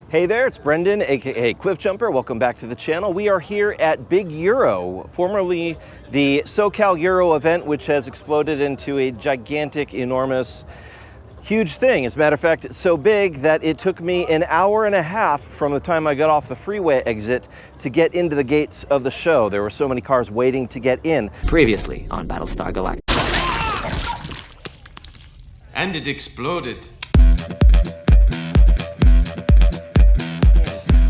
Hey there, it's Brendan, aka Cliffjumper. Welcome back to the channel. We are here at BigEuro, formerly the SoCal Euro event, which has exploded into a gigantic, enormous, huge thing. As a matter of fact, it's so big that it took me an hour and a half from the time I got off the freeway exit to get into the gates of the show. There were so many cars waiting to get in. Previously on Battlestar Galactica. And it exploded.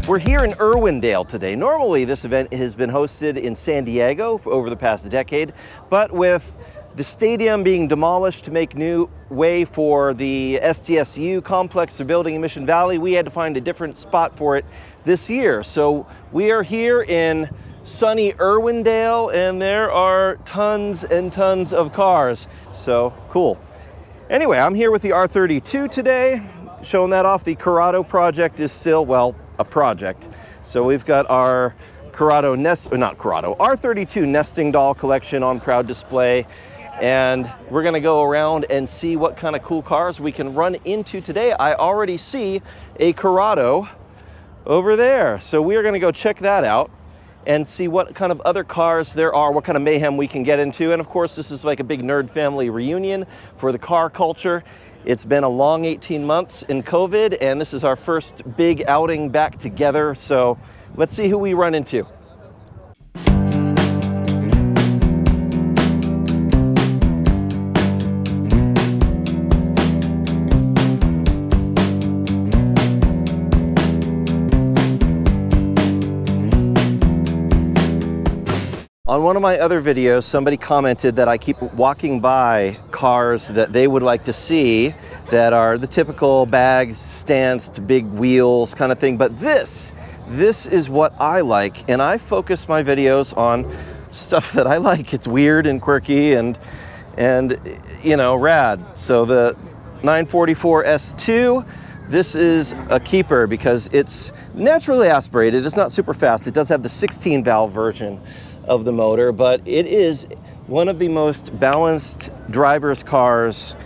We're here in Irwindale today. Normally this event has been hosted in San Diego for over the past decade, but with the stadium being demolished to make new way for the SDSU complex they're building in Mission Valley, we had to find a different spot for it this year. So we are here in sunny Irwindale and there are tons and tons of cars. So cool. Anyway, I'm here with the R32 today, showing that off. The Corrado project is still, well, a project. So we've got our R32 nesting doll collection on proud display. And we're gonna go around and see what kind of cool cars we can run into today. I already see a Corrado over there. So we are gonna go check that out and see what kind of other cars there are, what kind of mayhem we can get into. And of course, this is like a big nerd family reunion for the car culture. It's been a long 18 months in COVID, and this is our first big outing back together. So let's see who we run into. On one of my other videos, somebody commented that I keep walking by cars that they would like to see that are the typical bags, stance to big wheels kind of thing. But this is what I like. And I focus my videos on stuff that I like. It's weird and quirky and you know, rad. So the 944 S2, this is a keeper because it's naturally aspirated. It's not super fast. It does have the 16 valve version of the motor, but it is one of the most balanced driver's cars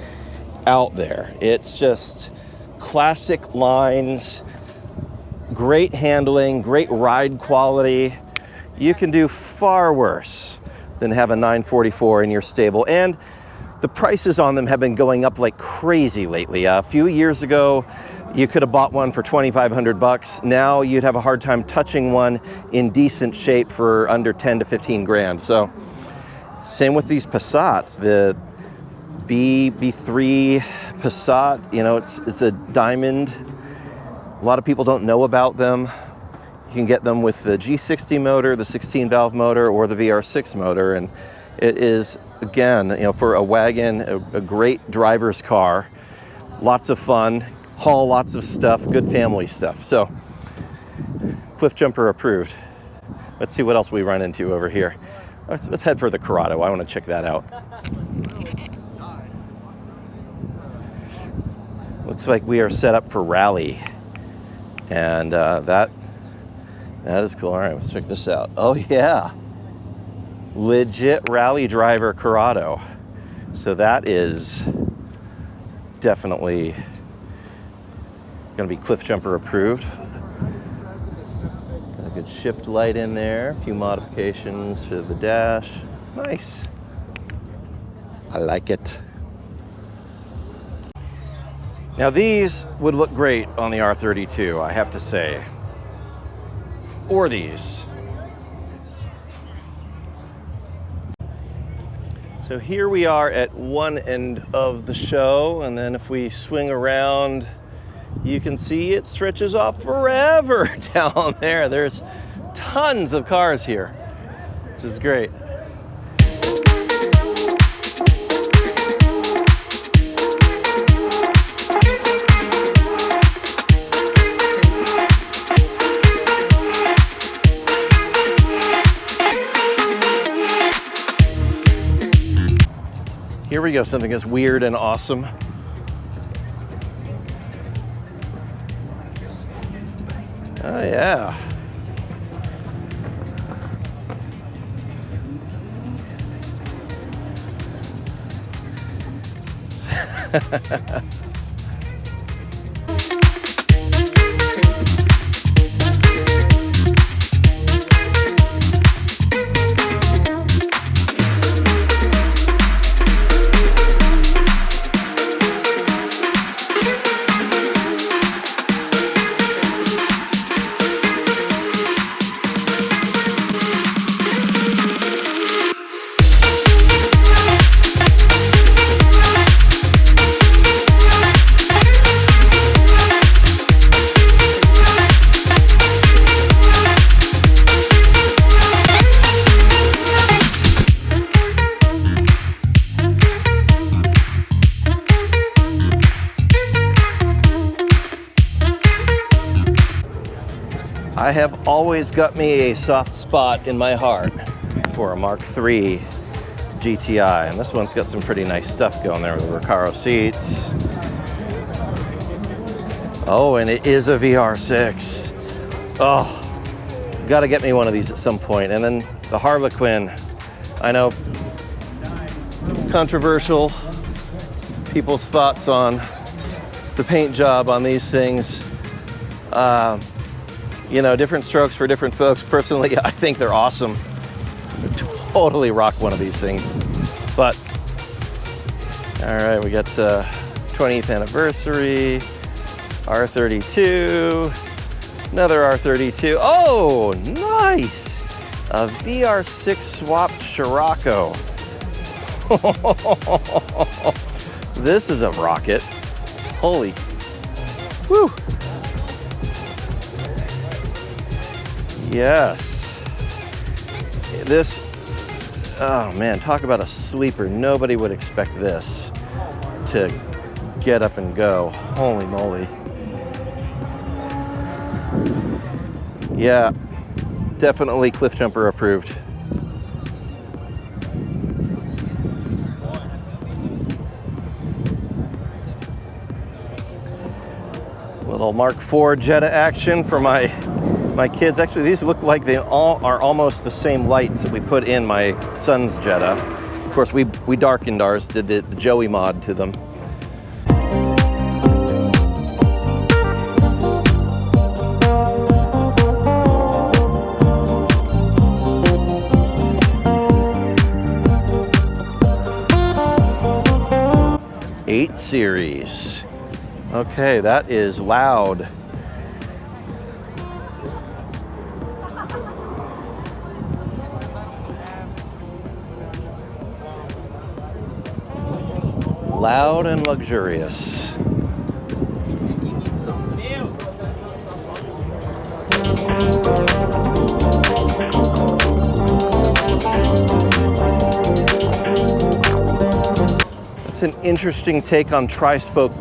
out there. It's just classic lines, great handling, great ride quality. You can do far worse than have a 944 in your stable. And the prices on them have been going up like crazy lately. A few years ago, you could have bought one for 2,500 bucks. Now you'd have a hard time touching one in decent shape for under 10 to 15 grand. So same with these Passats, the B3 Passat, you know, it's a diamond. A lot of people don't know about them. You can get them with the G60 motor, the 16 valve motor, or the VR6 motor. And it is, again, you know, for a wagon, a great driver's car. Lots of fun. Haul lots of stuff, good family stuff. So, Cliffjumper approved. Let's see what else we run into over here. Let's head for the Corrado. I want to check that out. Looks like we are set up for rally. And that is cool. All right, let's check this out. Oh yeah, legit rally driver Corrado. So that is definitely going to be Cliffjumper approved. Got a good shift light in there, a few modifications to the dash. Nice. I like it. Now these would look great on the R32, I have to say. Or these. So here we are at one end of the show, and then if we swing around, you can see it stretches off forever down there. There's tons of cars here, which is great. Here we go, something that's weird and awesome. Oh yeah. I have always got me a soft spot in my heart for a Mark III GTI, and this one's got some pretty nice stuff going there with Recaro seats. Oh, and it is a VR6. Oh, gotta get me one of these at some point. And then the Harlequin. I know, controversial people's thoughts on the paint job on these things. You know, different strokes for different folks. Personally, I think they're awesome. Totally rock one of these things. But, all right, we got 20th anniversary, R32, another R32. Oh, nice! A VR6 swapped Scirocco. This is a rocket. Holy, whew. Yes. This, oh man, talk about a sleeper. Nobody would expect this to get up and go. Holy moly. Yeah, definitely Cliffjumper approved. Little Mark IV Jetta action for my kids. Actually, these look like they all are almost the same lights that we put in my son's Jetta. Of course, we darkened ours, did the Joey mod to them. '8 series. Okay, that is loud. Loud and luxurious. It's an interesting take on tri-spoke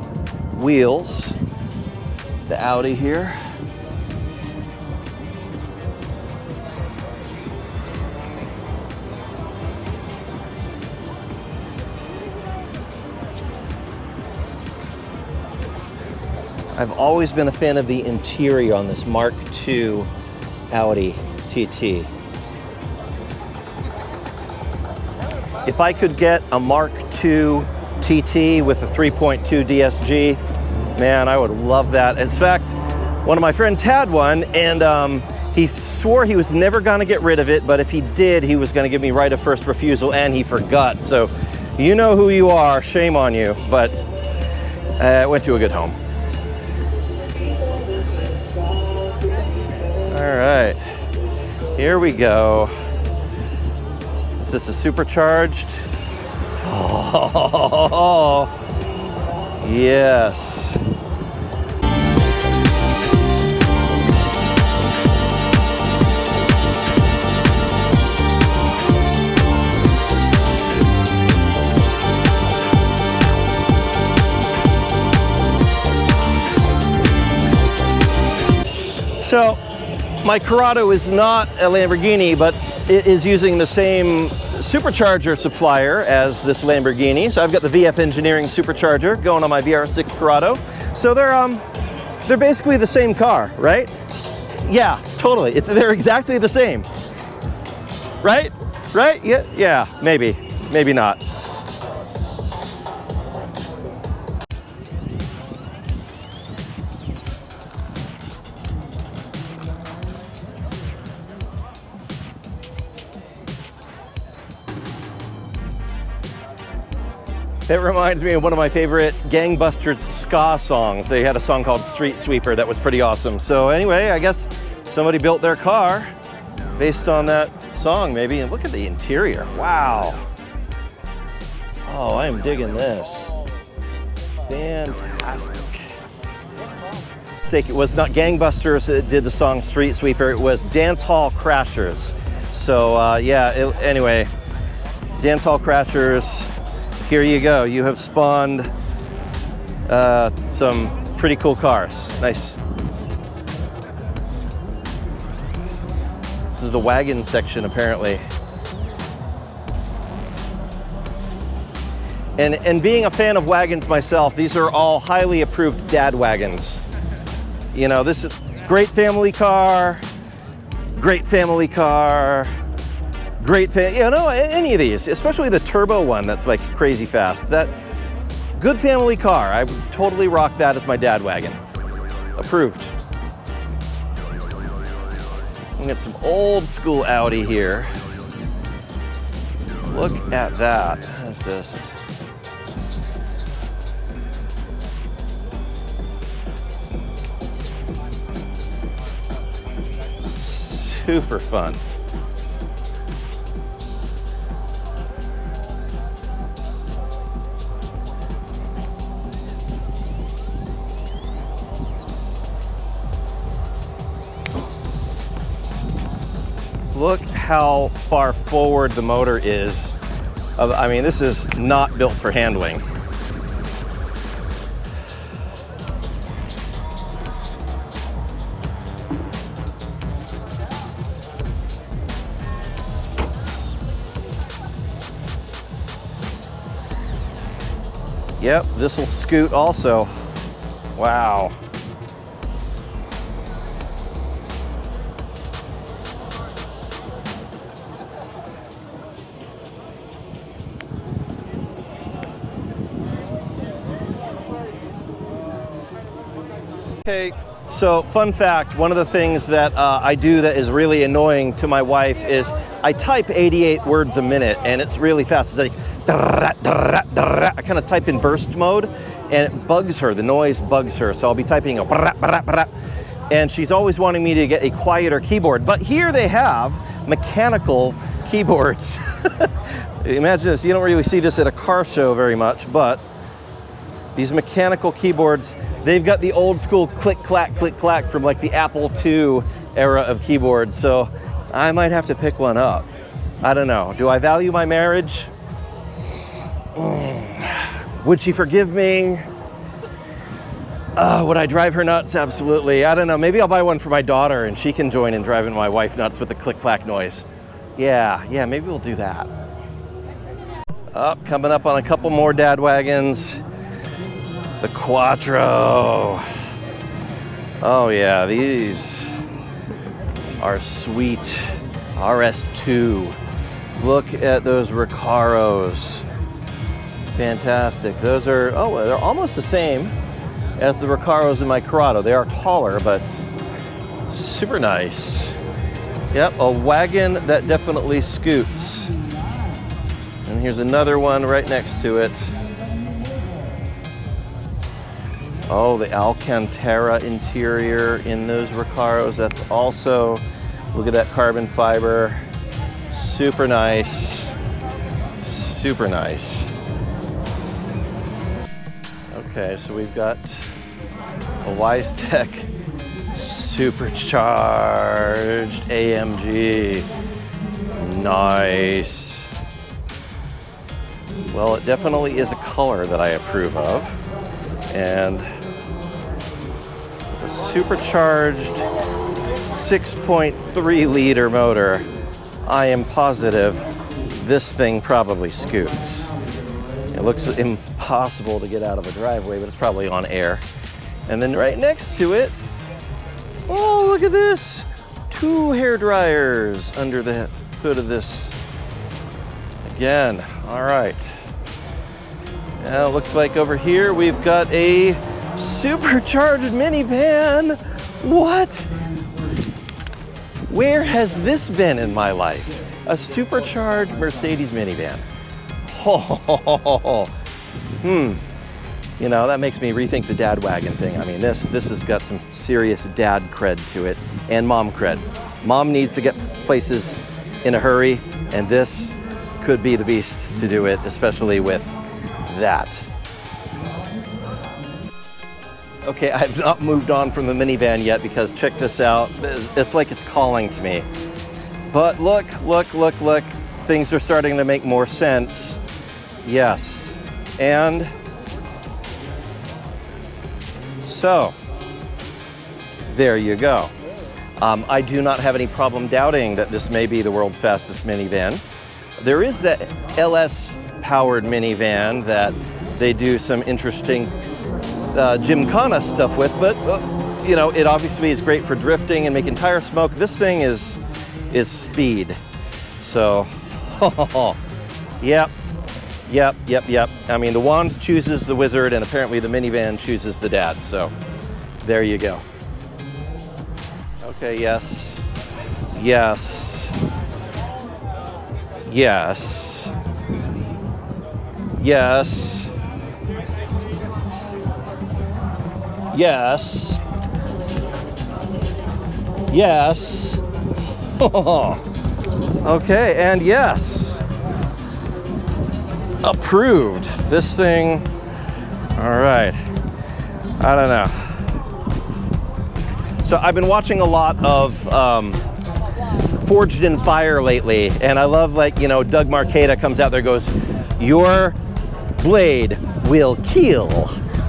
wheels. The Audi here. I've always been a fan of the interior on this Mark II Audi TT. If I could get a Mark II TT with a 3.2 DSG, man, I would love that. In fact, one of my friends had one, and he swore he was never gonna get rid of it, but if he did, he was gonna give me right of first refusal, and he forgot. So you know who you are, shame on you, but it went to a good home. All right, here we go. Is this a supercharged? Oh, yes. So, my Corrado is not a Lamborghini, but it is using the same supercharger supplier as this Lamborghini. So I've got the VF Engineering supercharger going on my VR6 Corrado. So they're basically the same car, right? Yeah, totally. They're exactly the same. Right? Right? Yeah, maybe. Maybe not. It reminds me of one of my favorite Gangbusters ska songs. They had a song called Street Sweeper that was pretty awesome. So anyway, I guess somebody built their car based on that song maybe. And look at the interior, wow. Oh, I am digging this. Fantastic. It was not Gangbusters that did the song Street Sweeper, it was Dance Hall Crashers. So yeah, anyway, Dance Hall Crashers. Here you go. You have spawned some pretty cool cars. Nice. is the wagon section apparently. And being a fan of wagons myself, these are all highly approved dad wagons. You know, this is great family car, great family car, you know, any of these, especially the turbo one that's like crazy fast. That good family car. I would totally rock that as my dad wagon. Approved. We got some old school Audi here. Look at that. That's just super fun. Look how far forward the motor is. I mean, this is not built for handling. Yep, this will scoot also. Wow. Okay, so fun fact, one of the things that I do that is really annoying to my wife is I type 88 words a minute and it's really fast. It's like, I kind of type in burst mode and it bugs her, the noise bugs her. So I'll be typing and she's always wanting me to get a quieter keyboard. But here they have mechanical keyboards. Imagine this, you don't really see this at a car show very much, but these mechanical keyboards, they've got the old school click clack from like the Apple II era of keyboards. So I might have to pick one up. I don't know. Do I value my marriage? Would she forgive me? Would I drive her nuts? Absolutely. I don't know. Maybe I'll buy one for my daughter and she can join in driving my wife nuts with the click clack noise. Yeah, maybe we'll do that. Coming up on a couple more dad wagons. The Quattro. Oh yeah, these are sweet. RS2. Look at those Recaros. Fantastic. Those are, they're almost the same as the Recaros in my Corrado. They are taller, but super nice. Yep, a wagon that definitely scoots. And here's another one right next to it. Oh, the Alcantara interior in those Recaros. That's also, look at that carbon fiber. Super nice. Super nice. Okay, so we've got a WiseTech supercharged AMG. Nice. Well, it definitely is a color that I approve of. And a supercharged 6.3 liter motor, I am positive this thing probably scoots. It looks impossible to get out of a driveway, but it's probably on air. And then right next to it, oh, look at this. 2 hair dryers under the hood of this. Again, all right. Now it looks like over here we've got a supercharged minivan. What? Where has this been in my life? A supercharged Mercedes minivan. Oh, You know, that makes me rethink the dad wagon thing. I mean, this has got some serious dad cred to it and mom cred. Mom needs to get places in a hurry, and this could be the beast to do it, especially with that. Okay, I've not moved on from the minivan yet because check this out. It's like it's calling to me. But look. Things are starting to make more sense. Yes. And so, there you go. I do not have any problem doubting that this may be the world's fastest minivan. There is the LS-powered minivan that they do some interesting gymkhana stuff with, but you know, it obviously is great for drifting and making tire smoke. This thing is speed. So, yep. I mean, the wand chooses the wizard, and apparently the minivan chooses the dad. So, there you go. Okay, yes. Yes. Yes. Yes. Yes. Yes. Okay, and yes. Approved. This thing, all right. I don't know. So I've been watching a lot of Forged in Fire lately, and I love, like, you know, Doug Marcaida comes out there and goes, "Your blade will kill."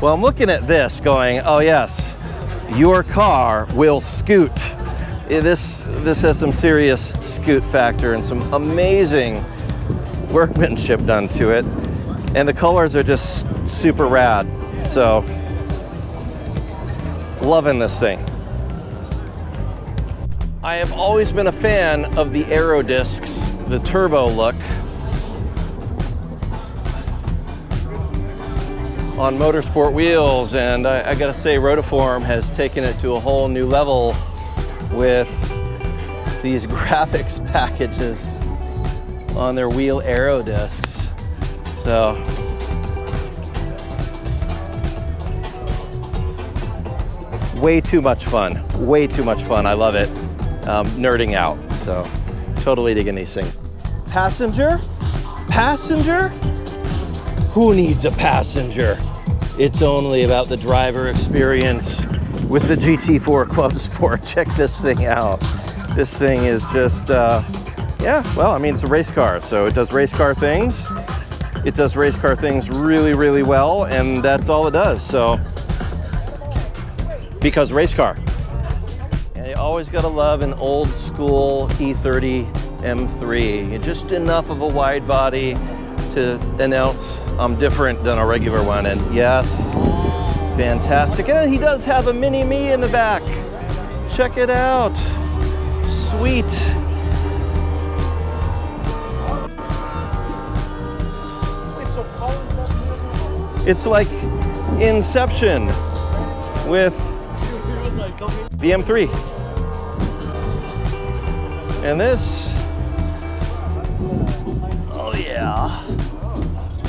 Well, I'm looking at this going, oh yes, your car will scoot. This has some serious scoot factor and some amazing workmanship done to it. And the colors are just super rad. So, loving this thing. I have always been a fan of the Aero discs, the turbo look on motorsport wheels, and I gotta say, Rotiform has taken it to a whole new level with these graphics packages on their wheel Aero discs. So, way too much fun. Way too much fun. I love it. Nerding out. So, totally digging these things. Passenger? Passenger? Who needs a passenger? It's only about the driver experience with the GT4 Club Sport. Check this thing out. This thing is just, yeah, well, I mean, it's a race car, so it does race car things. It does race car things really, really well, and that's all it does, so. Because race car. And you always gotta love an old school E30 M3. Just enough of a wide body to announce I'm different than a regular one, and yes, fantastic. And he does have a mini me in the back. Check it out. Sweet. It's like Inception with the M3. And this, oh yeah,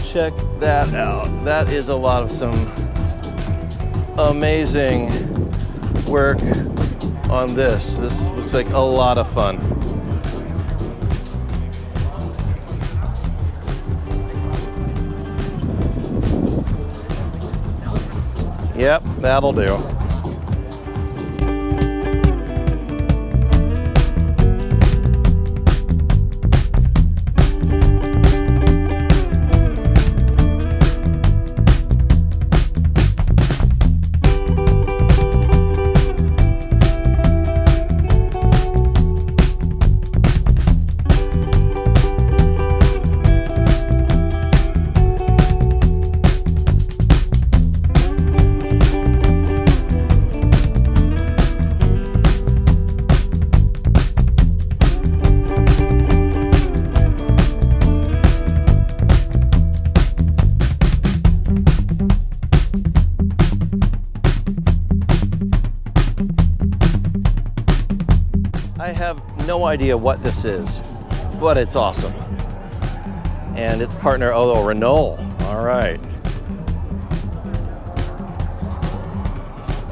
check that out. That is a lot of some amazing work on this. This looks like a lot of fun. Yep, that'll do. I have no idea what this is, but it's awesome. And its partner, oh, Renault. All right.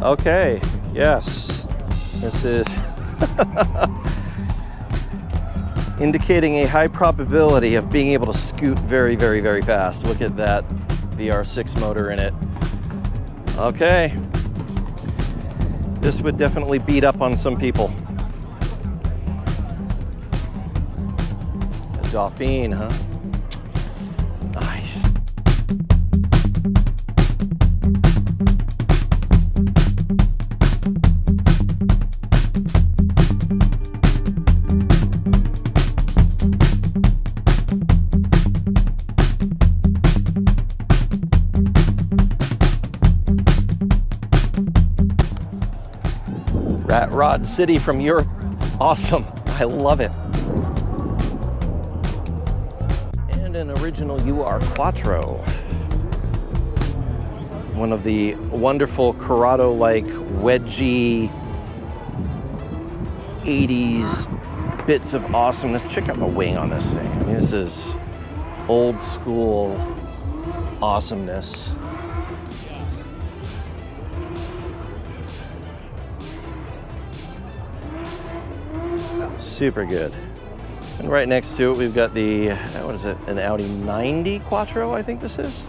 Okay, yes. This is indicating a high probability of being able to scoot very, very, very fast. Look at that VR6 motor in it. Okay. This would definitely beat up on some people. A Dauphine, huh? Nice. God City from Europe. Awesome. I love it. And an original UR Quattro. One of the wonderful Corrado-like wedgy 80s bits of awesomeness. Check out the wing on this thing. I mean, this is old school awesomeness. Super good. And right next to it, we've got the, what is it, an Audi 90 Quattro, I think this is.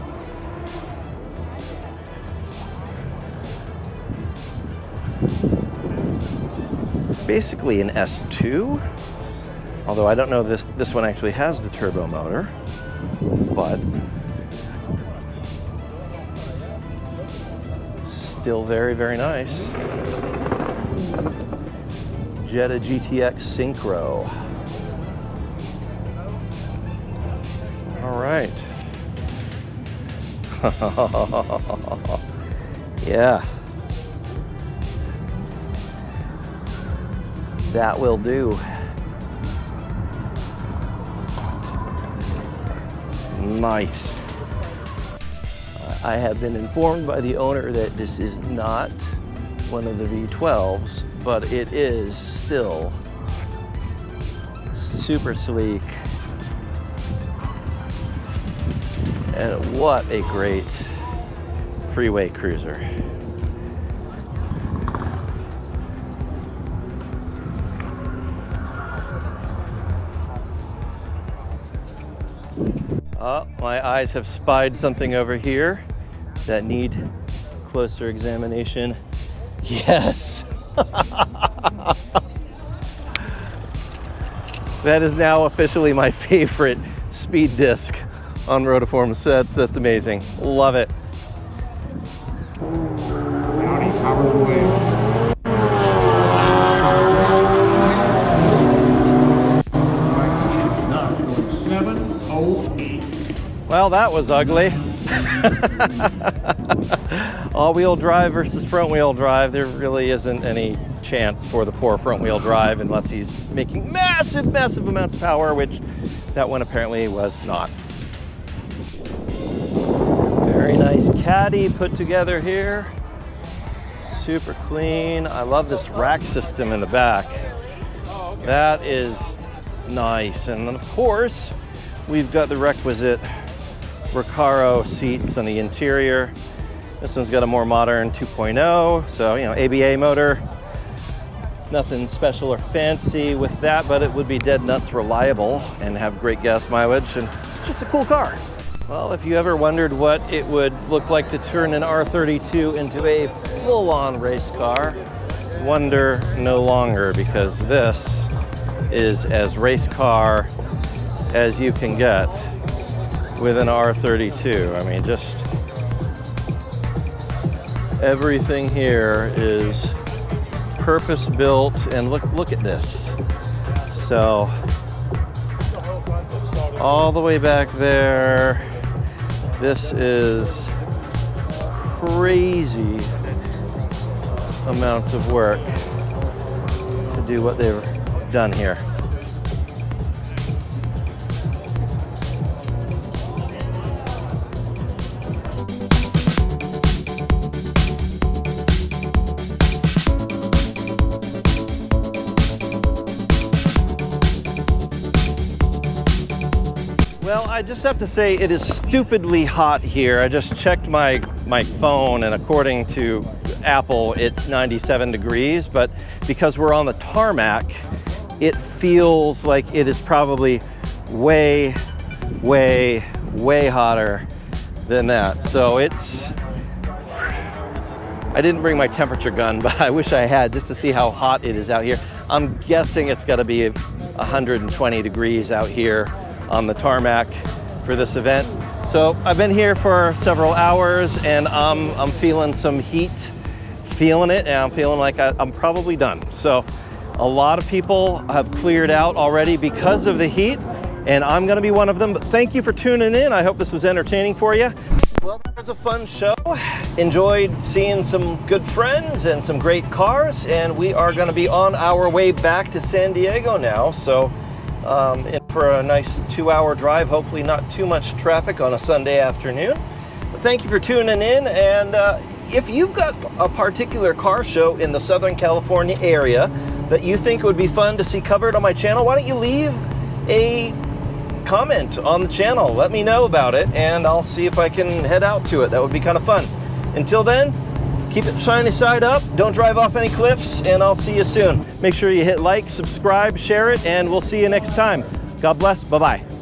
Basically an S2, although I don't know if this one actually has the turbo motor, but still very, very nice. Jetta GTX Synchro. All right. Yeah. That will do. Nice. I have been informed by the owner that this is not one of the V12s, but it is still super sleek. And what a great freeway cruiser. Oh, my eyes have spied something over here that need closer examination. Yes. That is now officially my favorite speed disc on rotiform sets. That's amazing. Love it. Audi powers away. Well, that was ugly. All-wheel drive versus front-wheel drive. There really isn't any chance for the poor front-wheel drive unless he's making massive, massive amounts of power, which that one apparently was not. Very nice caddy put together here. Super clean. I love this rack system in the back. That is nice. And then, of course, we've got the requisite Recaro seats on the interior. This one's got a more modern 2.0, so, you know, ABA motor. Nothing special or fancy with that, but it would be dead nuts reliable and have great gas mileage, and it's just a cool car. Well, if you ever wondered what it would look like to turn an R32 into a full-on race car, wonder no longer, because this is as race car as you can get with an R32. I mean, just everything here is purpose-built, and look at this. So, all the way back there, this is crazy amounts of work to do what they've done here. Well, I just have to say it is stupidly hot here. I just checked my phone, and according to Apple, it's 97 degrees, but because we're on the tarmac, it feels like it is probably way, way, way hotter than that. So I didn't bring my temperature gun, but I wish I had, just to see how hot it is out here. I'm guessing it's gotta be 120 degrees out here on the tarmac for this event. So I've been here for several hours, and I'm feeling some heat, feeling it, and I'm feeling like I'm probably done. So a lot of people have cleared out already because of the heat, and I'm gonna be one of them. But thank you for tuning in. I hope this was entertaining for you. Well, that was a fun show. Enjoyed seeing some good friends and some great cars, and we are going to be on our way back to San Diego now. So in for a nice 2-hour drive, hopefully not too much traffic on a Sunday afternoon. But thank you for tuning in, and if you've got a particular car show in the Southern California area that you think would be fun to see covered on my channel, why don't you leave a comment on the channel. Let me know about it, and I'll see if I can head out to it. That would be kind of fun. Until then, keep it shiny side up, don't drive off any cliffs, and I'll see you soon. Make sure you hit like, subscribe, share it, and we'll see you next time. God bless. Bye-bye.